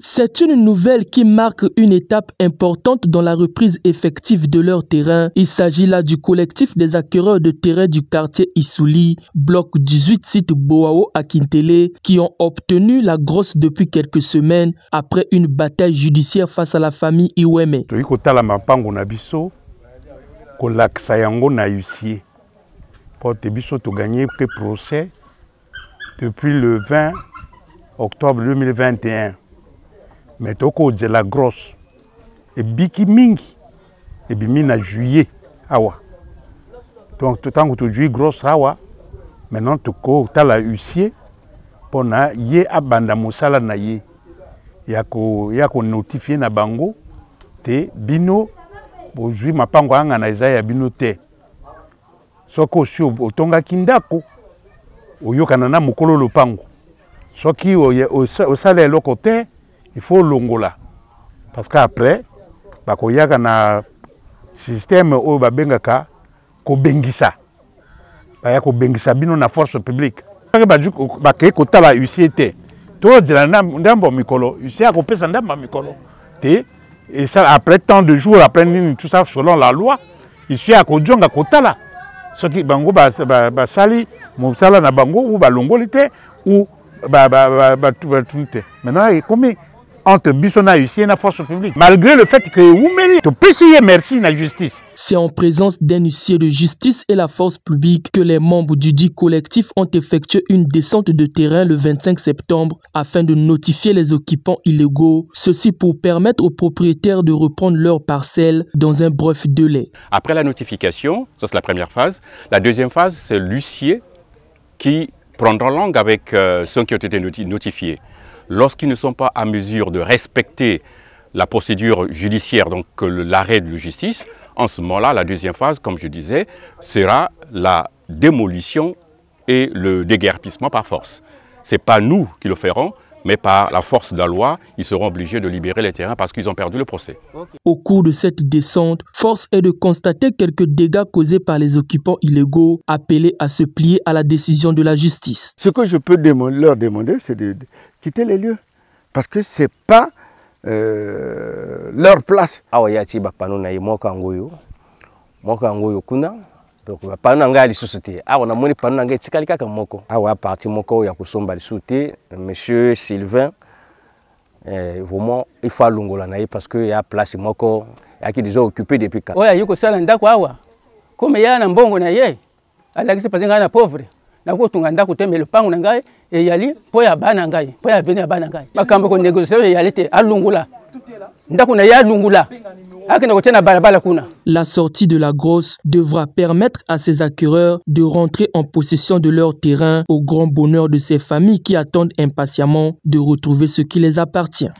C'est une nouvelle qui marque une étape importante dans la reprise effective de leur terrain. Il s'agit là du collectif des acquéreurs de terrain du quartier Issouli, bloc 18 site Boao à Kintele, qui ont obtenu la grosse depuis quelques semaines après une bataille judiciaire face à la famille Iweme. Depuis le 20 octobre 2021. Mais toko de la grosse et biki mingi et bimina juillet awa. Donc tout temps que tu jouis grosse awa, maintenant toko tala huissier pour na ye abanda musala na ye. Yako notifier na bango te bino bo jouis mapango anga na ya bino te. Soko si otonga kindako oyokana na mukolo lopango. Soki o sale loko te il faut longola parce qu'après bakoyaka na système o babengaka ko bengisa baya ko bengisa bino na force publique bakay ko tala UCT to dira ndambo mikolo UCT ko pesa ndamba mikolo te et ça après tant de jours après tout ça selon la loi ici a ko jonga ko tala soki bango ba sali mo sala na bango ou ba longoli te ou maintenant comme entre Bissona et la force publique, malgré le fait que Oumeli te payer merci la justice. C'est en présence d'un huissier de justice et la force publique que les membres du dit collectif ont effectué une descente de terrain le 25 septembre afin de notifier les occupants illégaux, ceci pour permettre aux propriétaires de reprendre leurs parcelles dans un bref délai. Après la notification, ça c'est la première phase. La deuxième phase, c'est l'huissier qui prendra langue avec ceux qui ont été notifiés. Lorsqu'ils ne sont pas à mesure de respecter la procédure judiciaire, donc l'arrêt de justice, en ce moment-là, la deuxième phase, comme je disais, sera la démolition et le déguerpissement par force. Ce n'est pas nous qui le ferons, mais par la force de la loi, ils seront obligés de libérer les terrains parce qu'ils ont perdu le procès. Au cours de cette descente, force est de constater quelques dégâts causés par les occupants illégaux, appelés à se plier à la décision de la justice. Ce que je peux leur demander, c'est de quitter les lieux, parce que ce n'est pas leur place. Donc pananga li société awa na moni pananga tikali kaka moko awa parti moko ya kusomba li société monsieur Sylvain vraiment il faut longola na parce que ya place moko ya ki déjà occupé depuis quand oya yuko sala ndako awa comme ya na mbongo na ye alakisi pazenga na pauvre na ko tunga ndako te mais le pango na ngai e yali po ya bana ngai po ya venir bana ngai makambo ko négocier ya yali te alungula ndako na ya lungula. La sortie de la grosse devra permettre à ces acquéreurs de rentrer en possession de leur terrain au grand bonheur de ces familles qui attendent impatiemment de retrouver ce qui les appartient.